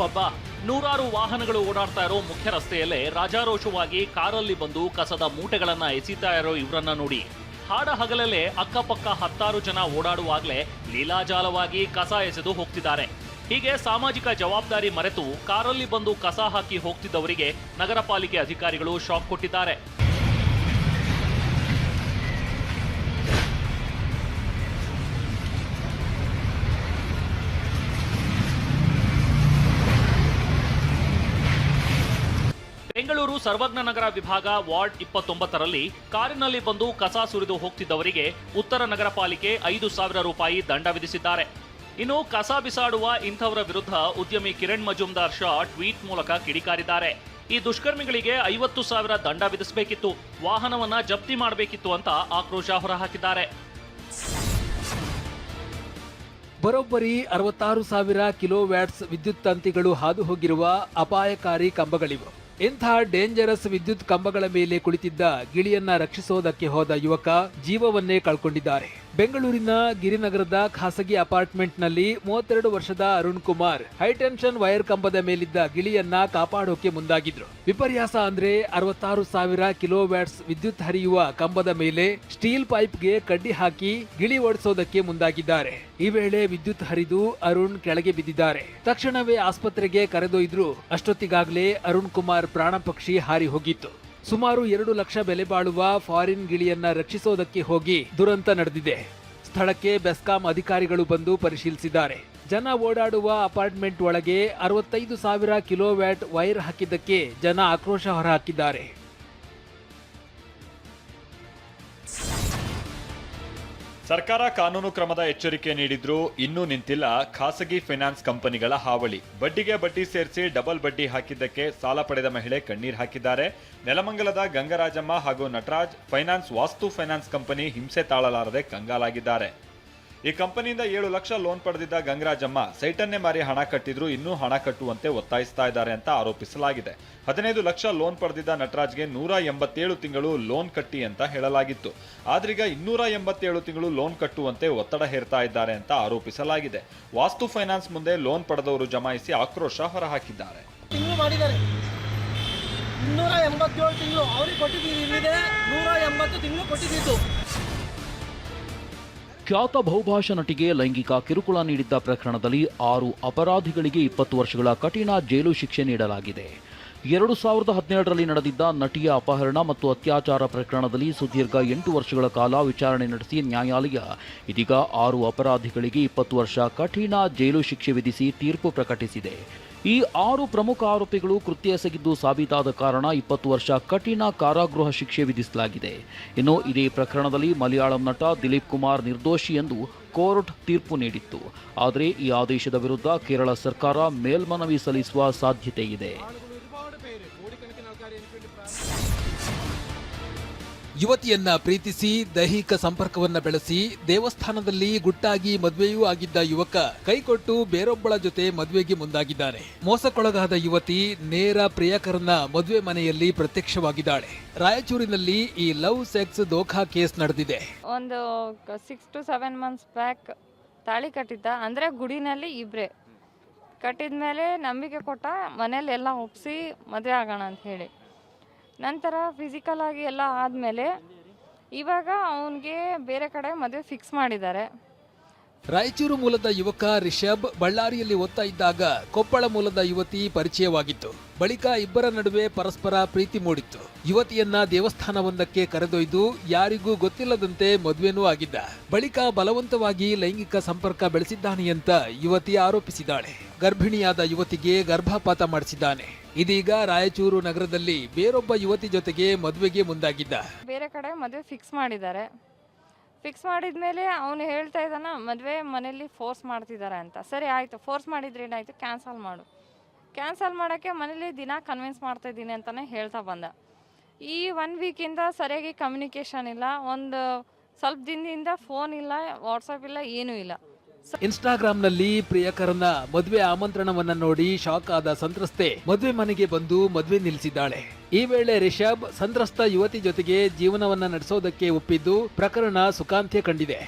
ಅಬ್ಬಬ್ಬ, ನೂರಾರು ವಾಹನಗಳು ಓಡಾಡ್ತಾ ಇರೋ ಮುಖ್ಯ ರಸ್ತೆಯಲ್ಲೇ ರಾಜಾರೋಷವಾಗಿ ಕಾರಲ್ಲಿ ಬಂದು ಕಸದ ಮೂಟೆಗಳನ್ನ ಎಸಿತಾ ಇರೋ ಇವರನ್ನ ನೋಡಿ. ಹಾಡ ಹಗಲಲ್ಲೇ ಅಕ್ಕಪಕ್ಕ 10 ಜನ ಓಡಾಡುವಾಗಲೇ ಲೀಲಾಜಾಲವಾಗಿ ಕಸ ಎಸೆದು ಹೋಗ್ತಿದ್ದಾರೆ. ಹೀಗೆ ಸಾಮಾಜಿಕ ಜವಾಬ್ದಾರಿ ಮರೆತು ಕಾರಲ್ಲಿ ಬಂದು ಕಸ ಹಾಕಿ ಹೋಗ್ತಿದ್ದವರಿಗೆ ನಗರ ಪಾಲಿಕೆ ಅಧಿಕಾರಿಗಳು ಶಾಕ್ ಕೊಟ್ಟಿದ್ದಾರೆ. ಬೆಂಗಳೂರು ಸರ್ವಜ್ಞ ನಗರ ವಿಭಾಗ ವಾರ್ಡ್ 29ರಲ್ಲಿ ಕಾರಿನಲ್ಲಿ ಬಂದು ಕಸ ಸುರಿದು ಹೋಗ್ತಿದ್ದವರಿಗೆ ಉತ್ತರ ನಗರ ಪಾಲಿಕೆ 5,000 ರೂಪಾಯಿ ದಂಡ ವಿಧಿಸಿದ್ದಾರೆ. ಇನ್ನು ಕಸ ಬಿಸಾಡುವ ಇಂಥವರ ವಿರುದ್ಧ ಉದ್ಯಮಿ ಕಿರಣ್ ಮಜುಮ್ದಾರ್ ಶಾ ಟ್ವೀಟ್ ಮೂಲಕ ಕಿಡಿಕಾರಿದ್ದಾರೆ. ಈ ದುಷ್ಕರ್ಮಿಗಳಿಗೆ 50,000 ದಂಡ ವಿಧಿಸಬೇಕಿತ್ತು, ವಾಹನವನ್ನ ಜಪ್ತಿ ಮಾಡಬೇಕಿತ್ತು ಅಂತ ಆಕ್ರೋಶ ಹೊರಹಾಕಿದ್ದಾರೆ. ಬರೋಬ್ಬರಿ 66,000 ಕಿಲೋವ್ಯಾಟ್ಸ್ ವಿದ್ಯುತ್ ತಂತಿಗಳು ಹಾದು ಹೋಗಿರುವ ಅಪಾಯಕಾರಿ ಕಂಬಗಳಿವು. ಇಂಥ ಡೇಂಜರಸ್ ವಿದ್ಯುತ್ ಕಂಬಗಳ ಮೇಲೆ ಕುಳಿತಿದ್ದ ಗಿಳಿಯನ್ನ ರಕ್ಷಿಸೋದಕ್ಕೆ ಹೋದ ಯುವಕ ಜೀವವನ್ನೇ ಕಳ್ಕೊಂಡಿದ್ದಾರೆ. ಬೆಂಗಳೂರಿನ ಗಿರಿನಗರದ ಖಾಸಗಿ ಅಪಾರ್ಟ್ಮೆಂಟ್ನಲ್ಲಿ 32 ವರ್ಷದ ಅರುಣ್ ಕುಮಾರ್ ಹೈಟೆನ್ಷನ್ ವೈರ್ ಕಂಬದ ಮೇಲಿದ್ದ ಗಿಳಿಯನ್ನ ಕಾಪಾಡೋಕೆ ಮುಂದಾಗಿದ್ರು. ವಿಪರ್ಯಾಸ ಅಂದ್ರೆ 66,000 ಕಿಲೋವ್ಯಾಟ್ಸ್ ವಿದ್ಯುತ್ ಹರಿಯುವ ಕಂಬದ ಮೇಲೆ ಸ್ಟೀಲ್ ಪೈಪ್ಗೆ ಕಡ್ಡಿ ಹಾಕಿ ಗಿಳಿ ಓಡಿಸೋದಕ್ಕೆ ಮುಂದಾಗಿದ್ದಾರೆ. ಈ ವೇಳೆ ವಿದ್ಯುತ್ ಹರಿದು ಅರುಣ್ ಕೆಳಗೆ ಬಿದ್ದಿದ್ದಾರೆ. ತಕ್ಷಣವೇ ಆಸ್ಪತ್ರೆಗೆ ಕರೆದೊಯ್ದ್ರು. ಅಷ್ಟೊತ್ತಿಗಾಗಲೇ ಅರುಣ್ ಕುಮಾರ್ ಪ್ರಾಣ ಪಕ್ಷಿ ಹಾರಿ ಹೋಗಿತ್ತು. ಸುಮಾರು 2 ಲಕ್ಷ ಬೆಲೆ ಬಾಳುವ ಫಾರಿನ್ ಗಿಳಿಯನ್ನ ರಕ್ಷಿಸೋದಕ್ಕೆ ಹೋಗಿ ದುರಂತ ನಡೆದಿದೆ. ಸ್ಥಳಕ್ಕೆ ಬೆಸ್ಕಾಂ ಅಧಿಕಾರಿಗಳು ಬಂದು ಪರಿಶೀಲಿಸಿದ್ದಾರೆ. ಜನ ಓಡಾಡುವ ಅಪಾರ್ಟ್ಮೆಂಟ್ ಒಳಗೆ 65,000 ಕಿಲೋವ್ಯಾಟ್ ವೈರ್ ಹಾಕಿದ್ದಕ್ಕೆ ಜನ ಆಕ್ರೋಶ ಹೊರಹಾಕಿದ್ದಾರೆ. ಸರ್ಕಾರ ಕಾನೂನು ಕ್ರಮದ ಎಚ್ಚರಿಕೆ ನೀಡಿದ್ರೂ ಇನ್ನೂ ನಿಂತಿಲ್ಲ ಖಾಸಗಿ ಫೈನಾನ್ಸ್ ಕಂಪನಿಗಳ ಹಾವಳಿ. ಬಡ್ಡಿಗೆ ಬಡ್ಡಿ ಸೇರಿಸಿ ಡಬಲ್ ಬಡ್ಡಿ ಹಾಕಿದ್ದಕ್ಕೆ ಸಾಲ ಪಡೆದ ಮಹಿಳೆ ಕಣ್ಣೀರ್ ಹಾಕಿದ್ದಾರೆ. ನೆಲಮಂಗಲದ ಗಂಗರಾಜಮ್ಮ ಹಾಗೂ ನಟರಾಜ್ ಫೈನಾನ್ಸ್ ವಾಸ್ತು ಫೈನಾನ್ಸ್ ಕಂಪನಿ ಹಿಂಸೆ ತಾಳಲಾರದೆ ಕಂಗಾಲಾಗಿದ್ದಾರೆ. ಈ ಕಂಪನಿಯಿಂದ 7 ಲಕ್ಷ ಲೋನ್ ಪಡೆದಿದ್ದ ಗಂಗರಾಜಮ್ಮ ಸೈಟನ್ನೇ ಮಾರಿ ಹಣ ಕಟ್ಟಿದ್ರು, ಇನ್ನೂ ಹಣ ಕಟ್ಟುವಂತೆ ಒತ್ತಾಯಿಸ್ತಾ ಇದ್ದಾರೆ ಅಂತ ಆರೋಪಿಸಲಾಗಿದೆ. 15 ಲಕ್ಷ ಲೋನ್ ಪಡೆದಿದ್ದ ನಟರಾಜ್ಗೆ 187 ತಿಂಗಳು ಲೋನ್ ಕಟ್ಟಿ ಅಂತ ಹೇಳಲಾಗಿತ್ತು. ಆದ್ರೀಗ 287 ತಿಂಗಳು ಲೋನ್ ಕಟ್ಟುವಂತೆ ಒತ್ತಡ ಹೇರ್ತಾ ಇದ್ದಾರೆ ಅಂತ ಆರೋಪಿಸಲಾಗಿದೆ. ವಾಸ್ತು ಫೈನಾನ್ಸ್ ಮುಂದೆ ಲೋನ್ ಪಡೆದವರು ಜಮಾಯಿಸಿ ಆಕ್ರೋಶ ಹೊರಹಾಕಿದ್ದಾರೆ. 287 ತಿಂಗಳು ಅವ್ರಿಗೆ ಕೊಟ್ಟಿದ್ದೀವಿ, 180 ತಿಂಗಳು ಕೊಟ್ಟಿದ್ದು. ಖ್ಯಾತ ಬಹುಭಾಷಾ ನಟಿಗೆ ಲೈಂಗಿಕ ಕಿರುಕುಳ ನೀಡಿದ್ದ ಪ್ರಕರಣದಲ್ಲಿ 6 ಅಪರಾಧಿಗಳಿಗೆ 20 ವರ್ಷಗಳ ಕಠಿಣ ಜೈಲು ಶಿಕ್ಷೆ ನೀಡಲಾಗಿದೆ. 2017ರಲ್ಲಿ ನಡೆದಿದ್ದ ನಟಿಯ ಅಪಹರಣ ಮತ್ತು ಅತ್ಯಾಚಾರ ಪ್ರಕರಣದಲ್ಲಿ ಸುದೀರ್ಘ 8 ವರ್ಷಗಳ ಕಾಲ ವಿಚಾರಣೆ ನಡೆಸಿ ನ್ಯಾಯಾಲಯ ಇದೀಗ 6 ಅಪರಾಧಿಗಳಿಗೆ 20 ವರ್ಷ ಕಠಿಣ ಜೈಲು ಶಿಕ್ಷೆ ವಿಧಿಸಿ ತೀರ್ಪು ಪ್ರಕಟಿಸಿದೆ. ಈ 6 ಪ್ರಮುಖ ಆರೋಪಿಗಳು ಕೃತ್ಯ ಎಸಗಿದ್ದು ಸಾಬೀತಾದ ಕಾರಣ 20 ವರ್ಷ ಕಠಿಣ ಕಾರಾಗೃಹ ಶಿಕ್ಷೆ ವಿಧಿಸಲಾಗಿದೆ. ಇನ್ನು ಇದೇ ಪ್ರಕರಣದಲ್ಲಿ ಮಲಯಾಳಂ ನಟ ದಿಲೀಪ್ ಕುಮಾರ್ ನಿರ್ದೋಷಿ ಎಂದು ಕೋರ್ಟ್ ತೀರ್ಪು ನೀಡಿತ್ತು. ಆದರೆ ಈ ಆದೇಶದ ವಿರುದ್ಧ ಕೇರಳ ಸರ್ಕಾರ ಮೇಲ್ಮನವಿ ಸಲ್ಲಿಸುವ ಸಾಧ್ಯತೆ ಇದೆ. ಯುವತಿಯನ್ನ ಪ್ರೀತಿಸಿ ದೈಹಿಕ ಸಂಪರ್ಕವನ್ನ ಬೆಳೆಸಿ ದೇವಸ್ಥಾನದಲ್ಲಿ ಗುಟ್ಟಾಗಿ ಮದುವೆಯೂ ಆಗಿದ್ದ ಯುವಕ ಕೈಕೊಟ್ಟು ಬೇರೊಬ್ಬಳ ಜೊತೆ ಮದುವೆಗೆ ಮುಂದಾಗಿದ್ದಾನೆ. ಮೋಸಕ್ಕೊಳಗಾದ ಯುವತಿ ನೇರ ಪ್ರಿಯಕರನ ಮದುವೆ ಮನೆಯಲ್ಲಿ ಪ್ರತ್ಯಕ್ಷವಾಗಿದ್ದಾಳೆ. ರಾಯಚೂರಿನಲ್ಲಿ ಈ ಲವ್ ಸೆಕ್ಸ್ ದೋಖಾ ಕೇಸ್ ನಡೆದಿದೆ. ಒಂದು 6 to 7 months ಬ್ಯಾಕ್ ತಾಳಿ ಕಟ್ಟಿದ್ದ, ಅಂದ್ರೆ ಗುಡಿನಲ್ಲಿ ಇಬ್ರೆ ಕಟ್ಟಿದ್ಮೇಲೆ ನಂಬಿಕೆ ಕೊಟ್ಟ, ಮನೇಲಿ ಎಲ್ಲ ಒಪ್ಪಿಸಿ ಮದುವೆ ಆಗೋಣ ಅಂತ ಹೇಳಿ. ನಂತರ ಫಿಸಿಕಲ್ ಆಗಿ ಎಲ್ಲ ಆದಮೇಲೆ ಇವಾಗ ಅವನಿಗೆ ಬೇರೆ ಕಡೆ ಮದುವೆ ಫಿಕ್ಸ್ ಮಾಡಿದ್ದಾರೆ. ರಾಯಚೂರು ಮೂಲದ ಯುವಕ ರಿಷಬ್ ಬಳ್ಳಾರಿಯಲ್ಲಿ ಓದ್ತಾ ಇದ್ದಾಗ ಕೊಪ್ಪಳ ಮೂಲದ ಯುವತಿ ಪರಿಚಯವಾಗಿತ್ತು. ಬಳಿಕ ಇಬ್ಬರ ನಡುವೆ ಪರಸ್ಪರ ಪ್ರೀತಿ ಮೂಡಿತ್ತು. ಯುವತಿಯನ್ನ ದೇವಸ್ಥಾನವೊಂದಕ್ಕೆ ಕರೆದೊಯ್ದು ಯಾರಿಗೂ ಗೊತ್ತಿಲ್ಲದಂತೆ ಮದುವೆನೂ ಆಗಿದ್ದ. ಬಳಿಕ ಬಲವಂತವಾಗಿ ಲೈಂಗಿಕ ಸಂಪರ್ಕ ಬೆಳೆಸಿದ್ದಾನೆ ಅಂತ ಯುವತಿ ಆರೋಪಿಸಿದ್ದಾಳೆ. ಗರ್ಭಿಣಿಯಾದ ಯುವತಿಗೆ ಗರ್ಭಪಾತ ಮಾಡಿಸಿದ್ದಾನೆ. ಇದೀಗ ರಾಯಚೂರು ನಗರದಲ್ಲಿ ಬೇರೊಬ್ಬ ಯುವತಿ ಜೊತೆಗೆ ಮದುವೆಗೆ ಮುಂದಾಗಿದ್ದ. ಬೇರೆ ಕಡೆ ಮದುವೆ ಫಿಕ್ಸ್ ಮಾಡಿದ್ದಾರೆ. ಫಿಕ್ಸ್ ಮಾಡಿದ್ಮೇಲೆ ಅವನು ಹೇಳ್ತಾ ಇದ್ದಾನ ಮದುವೆ ಮನೇಲಿ ಫೋರ್ಸ್ ಮಾಡ್ತಿದ್ದಾರೆ ಅಂತ. ಸರಿ ಆಯಿತು, ಫೋರ್ಸ್ ಮಾಡಿದ್ರೆ ಏನಾಯಿತು, ಕ್ಯಾನ್ಸಲ್ ಮಾಡು. ಕ್ಯಾನ್ಸಲ್ ಮಾಡೋಕ್ಕೆ ಮನೇಲಿ ದಿನ ಕನ್ವಿನ್ಸ್ ಮಾಡ್ತಾ ಇದ್ದೀನಿ ಅಂತಲೇ ಹೇಳ್ತಾ ಬಂದ. ಈ 1 ವೀಕಿಂದ ಸರಿಯಾಗಿ ಕಮ್ಯುನಿಕೇಷನ್ ಇಲ್ಲ, ಒಂದು ಸ್ವಲ್ಪ ದಿನದಿಂದ ಫೋನ್ ಇಲ್ಲ, ವಾಟ್ಸಪ್ ಇಲ್ಲ, ಏನೂ ಇಲ್ಲ. ಇನ್ಸ್ಟಾಗ್ರಾಂನಲ್ಲಿ ಪ್ರಿಯಕರನ ಮದುವೆ ಆಮಂತ್ರಣವನ್ನ ನೋಡಿ ಶಾಕ್ ಆದ ಸಂತ್ರಸ್ತೆ ಮದುವೆ ಮನೆಗೆ ಬಂದು ಮದುವೆ ನಿಲ್ಲಿಸಿದ್ದಾಳೆ. ಈ ವೇಳೆ ರಿಷಬ್ ಸಂತ್ರಸ್ತ ಯುವತಿ ಜೊತೆಗೆ ಜೀವನವನ್ನ ನಡೆಸೋದಕ್ಕೆ ಒಪ್ಪಿದ್ದು ಪ್ರಕರಣ ಸುಖಾಂತ್ಯ ಕಂಡಿದೆ.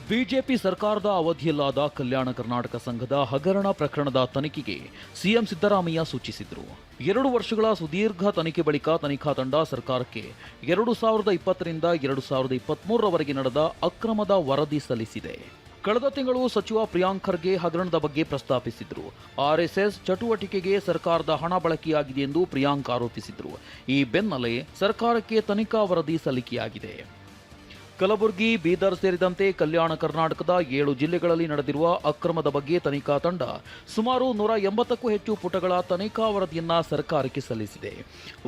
ಬಿಜೆಪಿ ಸರ್ಕಾರದ ಅವಧಿಯಲ್ಲಾದ ಕಲ್ಯಾಣ ಕರ್ನಾಟಕ ಸಂಘದ ಹಗರಣ ಪ್ರಕರಣದ ತನಿಖೆಗೆ ಸಿಎಂ ಸಿದ್ದರಾಮಯ್ಯ ಸೂಚಿಸಿದರು. 2 ವರ್ಷಗಳ ಸುದೀರ್ಘ ತನಿಖೆ ಬಳಿಕ ತನಿಖಾ ತಂಡ ಸರ್ಕಾರಕ್ಕೆ 2020ರಿಂದ 2023ರವರೆಗೆ ನಡೆದ ಅಕ್ರಮದ ವರದಿ ಸಲ್ಲಿಸಿದೆ. ಕಳೆದ ತಿಂಗಳು ಸಚಿವ ಪ್ರಿಯಾಂಕ್ ಖರ್ಗೆ ಹಗರಣದ ಬಗ್ಗೆ ಪ್ರಸ್ತಾಪಿಸಿದ್ರು. ಆರ್ಎಸ್ಎಸ್ ಚಟುವಟಿಕೆಗೆ ಸರ್ಕಾರದ ಹಣ ಬಳಕೆಯಾಗಿದೆ ಎಂದು ಪ್ರಿಯಾಂಕ್ ಆರೋಪಿಸಿದ್ರು. ಈ ಬೆನ್ನಲ್ಲೇ ಸರ್ಕಾರಕ್ಕೆ ತನಿಖಾ ವರದಿ ಸಲ್ಲಿಕೆಯಾಗಿದೆ. ಕಲಬುರಗಿ, ಬೀದರ್ ಸೇರಿದಂತೆ ಕಲ್ಯಾಣ ಕರ್ನಾಟಕದ 7 ಜಿಲ್ಲೆಗಳಲ್ಲಿ ನಡೆದಿರುವ ಅಕ್ರಮದ ಬಗ್ಗೆ ತನಿಖಾ ತಂಡ ಸುಮಾರು 180ಕ್ಕೂ ಹೆಚ್ಚು ಪುಟಗಳ ತನಿಖಾ ವರದಿಯನ್ನ ಸರ್ಕಾರಕ್ಕೆ ಸಲ್ಲಿಸಿದೆ.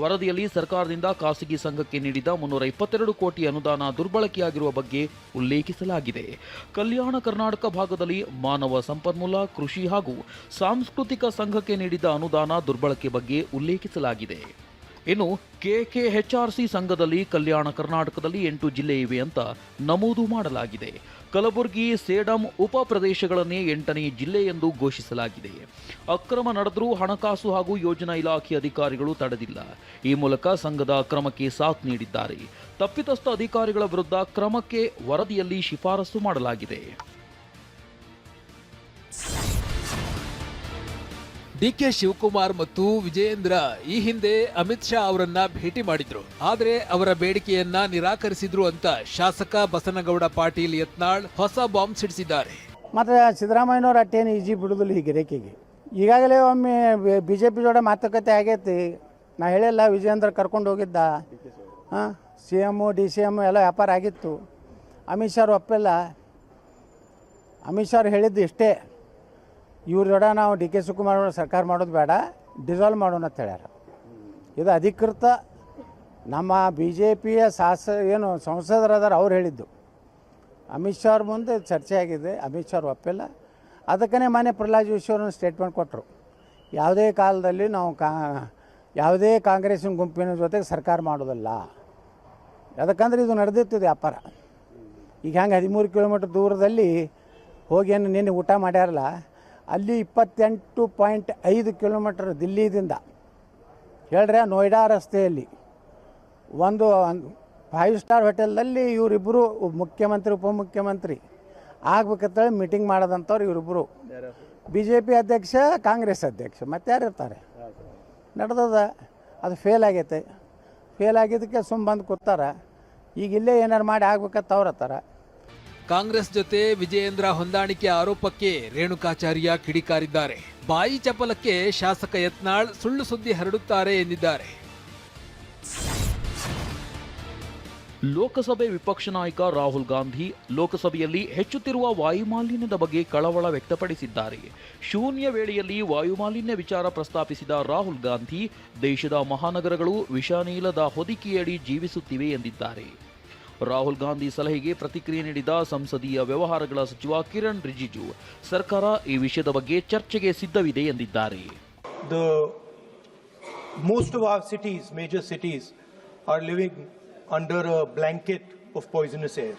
ವರದಿಯಲ್ಲಿ ಸರ್ಕಾರದಿಂದ ಖಾಸಗಿ ಸಂಘಕ್ಕೆ ನೀಡಿದ 322 ಕೋಟಿ ಅನುದಾನ ದುರ್ಬಳಕೆಯಾಗಿರುವ ಬಗ್ಗೆ ಉಲ್ಲೇಖಿಸಲಾಗಿದೆ. ಕಲ್ಯಾಣ ಕರ್ನಾಟಕ ಭಾಗದಲ್ಲಿ ಮಾನವ ಸಂಪನ್ಮೂಲ, ಕೃಷಿ ಹಾಗೂ ಸಾಂಸ್ಕೃತಿಕ ಸಂಘಕ್ಕೆ ನೀಡಿದ ಅನುದಾನ ದುರ್ಬಳಕೆ ಬಗ್ಗೆ ಉಲ್ಲೇಖಿಸಲಾಗಿದೆ. ಇನ್ನು ಕೆಕೆಎಚ್ಆರ್ಸಿ ಸಂಘದಲ್ಲಿ ಕಲ್ಯಾಣ ಕರ್ನಾಟಕದಲ್ಲಿ 8 ಜಿಲ್ಲೆ ಇವೆ ಅಂತ ನಮೂದು ಮಾಡಲಾಗಿದೆ. ಕಲಬುರಗಿ, ಸೇಡಂ ಉಪ ಪ್ರದೇಶಗಳನ್ನೇ 8ನೇ ಜಿಲ್ಲೆ ಎಂದು ಘೋಷಿಸಲಾಗಿದೆ. ಅಕ್ರಮ ನಡೆದರೂ ಹಣಕಾಸು ಹಾಗೂ ಯೋಜನಾ ಇಲಾಖೆ ಅಧಿಕಾರಿಗಳು ತಡೆದಿಲ್ಲ. ಈ ಮೂಲಕ ಸಂಘದ ಅಕ್ರಮಕ್ಕೆ ಸಾಥ್ ನೀಡಿದ್ದಾರೆ. ತಪ್ಪಿತಸ್ಥ ಅಧಿಕಾರಿಗಳ ವಿರುದ್ಧ ಕ್ರಮಕ್ಕೆ ವರದಿಯಲ್ಲಿ ಶಿಫಾರಸು ಮಾಡಲಾಗಿದೆ. ಡಿಕೆ ಶಿವಕುಮಾರ್ ಮತ್ತು ವಿಜಯೇಂದ್ರ ಈ ಹಿಂದೆ ಅಮಿತ್ ಶಾ ಅವರನ್ನ ಭೇಟಿ ಮಾಡಿದ್ರು. ಆದರೆ ಅವರ ಬೇಡಿಕೆಯನ್ನ ನಿರಾಕರಿಸಿದ್ರು ಅಂತ ಶಾಸಕ ಬಸನಗೌಡ ಪಾಟೀಲ್ ಯತ್ನಾಳ್ ಹೊಸ ಬಾಂಬ್ ಸಿಡಿಸಿದ್ದಾರೆ. ಮತ್ತು ಸಿದ್ದರಾಮಯ್ಯನವ್ರು ಅಟ್ಟೇನು ಈಜಿ ಬಿಡುದಿಲ್ಲ ಈ ಗಿರೇಕಿಗೆ. ಈಗಾಗಲೇ ಒಮ್ಮೆ BJP ಜೋಡೆ ಮಾತುಕತೆ ಆಗೈತಿ. ನಾ ಹೇಳಿಲ್ಲ, ವಿಜಯೇಂದ್ರ ಕರ್ಕೊಂಡು ಹೋಗಿದ್ದ. CM DCM ಎಲ್ಲ ವ್ಯಾಪಾರ ಆಗಿತ್ತು. ಅಮಿತ್ ಶಾ ಒಪ್ಪಿಲ್ಲ. ಅಮಿತ್ ಶಾ ಹೇಳಿದ್ದು ಇಷ್ಟೇ, ಇವ್ರ ಜೋಡ ನಾವು DK ಶಿವಕುಮಾರ್ ಸರ್ಕಾರ ಮಾಡೋದು ಬೇಡ, ಡಿಸಾಲ್ವ್ ಮಾಡೋಣ ಅಂತ ಹೇಳ್ಯಾರ. ಇದು ಅಧಿಕೃತ ನಮ್ಮ BJPಯ ಸಂಸದರದಾರ ಅವ್ರು ಹೇಳಿದ್ದು. ಅಮಿತ್ ಶಾ ಅವ್ರ ಮುಂದೆ ಚರ್ಚೆ ಆಗಿದೆ, ಅಮಿತ್ ಶಾ ಒಪ್ಪಿಲ್ಲ. ಅದಕ್ಕೇ ಮಾನ್ಯ ಪ್ರಹ್ಲಾದ್ ಜೋಶಿ ಅವ್ರನ್ನ ಸ್ಟೇಟ್ಮೆಂಟ್ ಕೊಟ್ಟರು, ಯಾವುದೇ ಕಾಲದಲ್ಲಿ ನಾವು ಯಾವುದೇ ಕಾಂಗ್ರೆಸ್ಸಿನ ಗುಂಪಿನ ಜೊತೆಗೆ ಸರ್ಕಾರ ಮಾಡೋದಲ್ಲ. ಅದಕ್ಕಂದ್ರೆ ಇದು ನಡೆದಿತ್ತು ವ್ಯಾಪಾರ. ಈಗ ಹಂಗೆ 13 ಕಿಲೋಮೀಟ್ರ್ ದೂರದಲ್ಲಿ ಹೋಗಿ ಏನು ನಿನ್ನೆ ಊಟ ಮಾಡ್ಯಾರಲ್ಲ, ಅಲ್ಲಿ 28.5 ಕಿಲೋಮೀಟ್ರ್ ದಿಲ್ಲಿದಿಂದ ಹೇಳ್ರೆ ನೋಯ್ಡಾ ರಸ್ತೆಯಲ್ಲಿ ಒಂದು 5 ಸ್ಟಾರ್ ಹೋಟೆಲ್ದಲ್ಲಿ ಇವರಿಬ್ಬರು ಮುಖ್ಯಮಂತ್ರಿ ಉಪಮುಖ್ಯಮಂತ್ರಿ ಆಗ್ಬೇಕಂತೇಳಿ ಮೀಟಿಂಗ್ ಮಾಡೋದಂಥವ್ರು ಇವರಿಬ್ಬರು. BJP ಅಧ್ಯಕ್ಷ, ಕಾಂಗ್ರೆಸ್ ಅಧ್ಯಕ್ಷ, ಮತ್ತೆ ಯಾರು ಇರ್ತಾರೆ. ನಡೆದದ ಅದು ಫೇಲ್ ಆಗೈತೆ. ಫೇಲ್ ಆಗಿದ್ದಕ್ಕೆ ಬಂದು ಕೂತಾರ. ಈಗ ಇಲ್ಲೇ ಏನಾರು ಮಾಡಿ ಆಗ್ಬೇಕಂತ ಅವ್ರ ಹತ್ತಾರ. ಕಾಂಗ್ರೆಸ್ ಜೊತೆ ವಿಜಯೇಂದ್ರ ಹೊಂದಾಣಿಕೆ ಆರೋಪಕ್ಕೆ ರೇಣುಕಾಚಾರ್ಯ ಕಿಡಿಕಾರಿದ್ದಾರೆ. ಬಾಯಿ ಚಪಲಕ್ಕೆ ಶಾಸಕ ಯತ್ನಾಳ್ ಸುಳ್ಳು ಸುದ್ದಿ ಹರಡುತ್ತಾರೆ ಎಂದಿದ್ದಾರೆ. ಲೋಕಸಭೆ ವಿಪಕ್ಷ ನಾಯಕ ರಾಹುಲ್ ಗಾಂಧಿ ಲೋಕಸಭೆಯಲ್ಲಿ ಹೆಚ್ಚುತ್ತಿರುವ ವಾಯುಮಾಲಿನ್ಯದ ಬಗ್ಗೆ ಕಳವಳ ವ್ಯಕ್ತಪಡಿಸಿದ್ದಾರೆ. ಶೂನ್ಯ ವೇಳೆಯಲ್ಲಿ ವಾಯುಮಾಲಿನ್ಯ ವಿಚಾರ ಪ್ರಸ್ತಾಪಿಸಿದ ರಾಹುಲ್ ಗಾಂಧಿ, ದೇಶದ ಮಹಾನಗರಗಳು ವಿಷಾನಿಲದ ಹೊದಿಕೆಯಡಿ ಜೀವಿಸುತ್ತಿವೆ ಎಂದಿದ್ದಾರೆ. ರಾಹುಲ್ ಗಾಂಧಿ ಸಲಹೆಗೆ ಪ್ರತಿಕ್ರಿಯೆ ನೀಡಿದ ಸಂಸದೀಯ ವ್ಯವಹಾರಗಳ ಸಚಿವ ಕಿರಣ್ ರಿಜಿಜು, ಸರ್ಕಾರ ಈ ವಿಷಯದ ಬಗ್ಗೆ ಚರ್ಚೆಗೆ ಸಿದ್ಧವಿದೆ ಎಂದಿದ್ದಾರೆ. Most of our cities, major cities, are living under a blanket of poisonous air.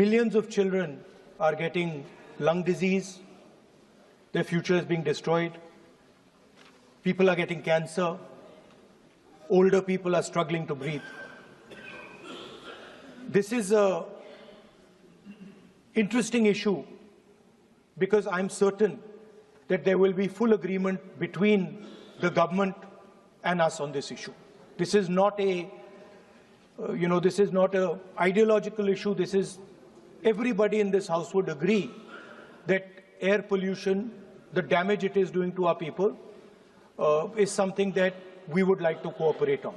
Millions of children are getting lung disease. Their future is being destroyed. People are getting cancer. Older people are struggling to breathe. This is an interesting issue because I'm certain that there will be full agreement between the government and us on this issue. This is not this is not a ideological issue. This is everybody in this house would agree that air pollution, the damage it is doing to our people, is something that we would like to cooperate on.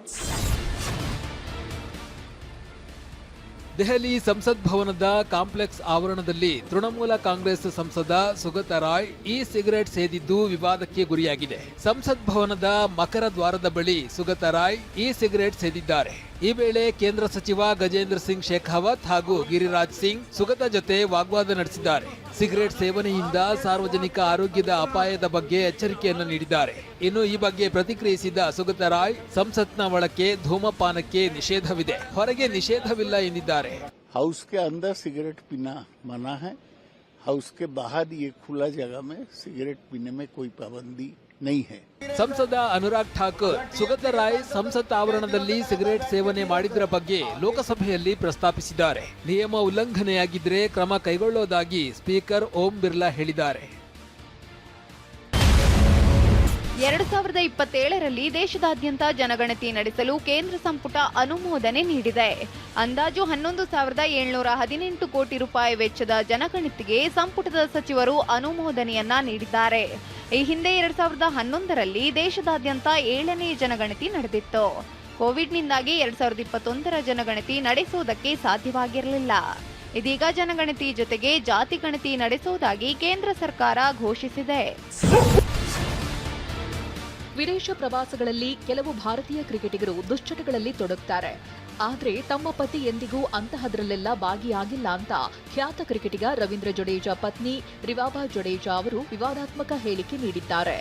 Delhi ಸಂಸತ್ ಭವನದ complex ಆವರಣದಲ್ಲಿ ತೃಣಮೂಲ ಕಾಂಗ್ರೆಸ್ ಸಂಸದ Sugata Roy E cigarette ಸೇದಿದ್ದು ವಿವಾದಕ್ಕೆ ಗುರಿಯಾಗಿದೆ. ಸಂಸತ್ ಭವನದ ಮಕರ ದ್ವಾರದ ಬಳಿ ಸುಗತ ರಾಯ್ ಇ ಸಿಗರೆಟ್ ಸೇದಿದ್ದಾರೆ. ಈ ವೇಳೆ ಕೇಂದ್ರ ಸಚಿವ ಗಜೇಂದ್ರ ಸಿಂಗ್ ಶೇಖಾವತ್ ಹಾಗೂ ಗಿರಿರಾಜ್ ಸಿಂಗ್ ಸುಗತ ಜೊತೆ ವಾಗ್ವಾದ ನಡೆಸಿದ್ದಾರೆ. ಸಿಗರೆಟ್ ಸೇವನೆಯಿಂದ ಸಾರ್ವಜನಿಕ ಆರೋಗ್ಯದ ಅಪಾಯದ ಬಗ್ಗೆ ಎಚ್ಚರಿಕೆಯನ್ನು ನೀಡಿದ್ದಾರೆ. ಇನ್ನು ಈ ಬಗ್ಗೆ ಪ್ರತಿಕ್ರಿಯಿಸಿದ ಸುಗತ ರಾಯ್, ಸಂಸತ್ನ ಒಳಕ್ಕೆ ಧೂಮಪಾನಕ್ಕೆ ನಿಷೇಧವಿದೆ, ಹೊರಗೆ ನಿಷೇಧವಿಲ್ಲ ಎಂದಿದ್ದಾರೆ. हाउस के अंदर सिगरेट पीना मना है. हाउस के बाहर ये खुला जगह में सिगरेट पीने में कोई पाबंदी नहीं है। ಸಂಸದ ಅನುರಾಗ್ ಠಾಕೂರ್ ಸುಗತ ರಾಯ್ ಸಂಸತ್ ಆವರಣದಲ್ಲಿ ಸಿಗರೆಟ್ ಸೇವನೆ ಮಾಡಿದ್ರ ಬಗ್ಗೆ ಲೋಕಸಭೆಯಲ್ಲಿ ಪ್ರಸ್ತಾಪಿಸಿದ್ದಾರೆ. ನಿಯಮ ಉಲ್ಲಂಘನೆಯಾಗಿದ್ರೆ ಕ್ರಮ ಕೈಗೊಳ್ಳೋದಾಗಿ ಸ್ಪೀಕರ್ ಓಂ ಬಿರ್ಲಾ ಹೇಳಿದ್ದಾರೆ. 2027ರಲ್ಲಿ ದೇಶದಾದ್ಯಂತ ಜನಗಣತಿ ನಡೆಸಲು ಕೇಂದ್ರ ಸಂಪುಟ ಅನುಮೋದನೆ ನೀಡಿದೆ. ಅಂದಾಜು 11,718 ಕೋಟಿ ರೂಪಾಯಿ ವೆಚ್ಚದ ಜನಗಣತಿಗೆ ಸಂಪುಟದ ಸಚಿವರು ಅನುಮೋದನೆಯನ್ನ ನೀಡಿದ್ದಾರೆ. ಈ ಹಿಂದೆ 2011ರಲ್ಲಿ ದೇಶದಾದ್ಯಂತ 7ನೇ ಜನಗಣತಿ ನಡೆದಿತ್ತು. ಕೋವಿಡ್ನಿಂದಾಗಿ 2021ರ ಜನಗಣತಿ ನಡೆಸುವುದಕ್ಕೆ ಸಾಧ್ಯವಾಗಿರಲಿಲ್ಲ. ಇದೀಗ ಜನಗಣತಿ ಜೊತೆಗೆ ಜಾತಿ ಗಣತಿ ನಡೆಸುವುದಾಗಿ ಕೇಂದ್ರ ಸರ್ಕಾರ ಘೋಷಿಸಿದೆ. ವಿದೇಶ ಪ್ರವಾಸಗಳಲ್ಲಿ ಕೆಲವು ಭಾರತೀಯ ಕ್ರಿಕೆಟಿಗರು ದುಶ್ಚಟಗಳಲ್ಲಿ ತೊಡಗುತ್ತಾರೆ. ಆದರೆ ತಮ್ಮ ಪತಿ ಎಂದಿಗೂ ಅಂತಹದ್ರಲ್ಲೆಲ್ಲ ಭಾಗಿಯಾಗಿಲ್ಲ ಅಂತ ಖ್ಯಾತ ಕ್ರಿಕೆಟಿಗ ರವೀಂದ್ರ ಜಡೇಜಾ ಪತ್ನಿ ರಿವಾಬಾ ಜಡೇಜಾ ಅವರು ವಿವಾದಾತ್ಮಕ ಹೇಳಿಕೆ ನೀಡಿದ್ದಾರೆ.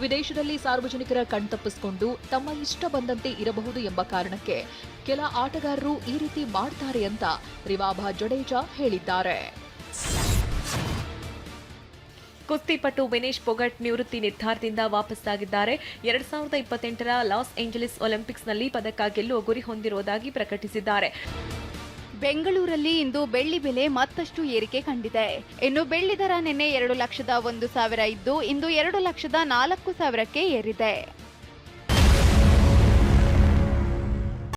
ವಿದೇಶದಲ್ಲಿ ಸಾರ್ವಜನಿಕರ ಕಣ್ತಪ್ಪಿಸಿಕೊಂಡು ತಮ್ಮ ಇಷ್ಟ ಬಂದಂತೆ ಇರಬಹುದು ಎಂಬ ಕಾರಣಕ್ಕೆ ಕೆಲ ಆಟಗಾರರು ಈ ರೀತಿ ಮಾಡ್ತಾರೆ ಅಂತ ರಿವಾಬಾ ಜಡೇಜಾ ಹೇಳಿದ್ದಾರೆ. ಕುಸ್ತಿಪಟು ವಿನೇಶ್ ಪೊಗಟ್ ನಿವೃತ್ತಿ ನಿರ್ಧಾರದಿಂದ ವಾಪಸ್ಸಾಗಿದ್ದಾರೆ. 2028ರ ಲಾಸ್ ಏಂಜಲೀಸ್ ಒಲಿಂಪಿಕ್ಸ್ನಲ್ಲಿ ಪದಕ ಗೆಲ್ಲುವ ಗುರಿ ಹೊಂದಿರುವುದಾಗಿ ಪ್ರಕಟಿಸಿದ್ದಾರೆ. ಬೆಂಗಳೂರಲ್ಲಿ ಇಂದು ಬೆಳ್ಳಿ ಬೆಲೆ ಮತ್ತಷ್ಟು ಏರಿಕೆ ಕಂಡಿದೆ. ಇನ್ನು ಬೆಳ್ಳಿ ದರ ನಿನ್ನೆ 2,01,000 ಇದ್ದು ಇಂದು 2,04,000ಕ್ಕೆ ಏರಿದೆ.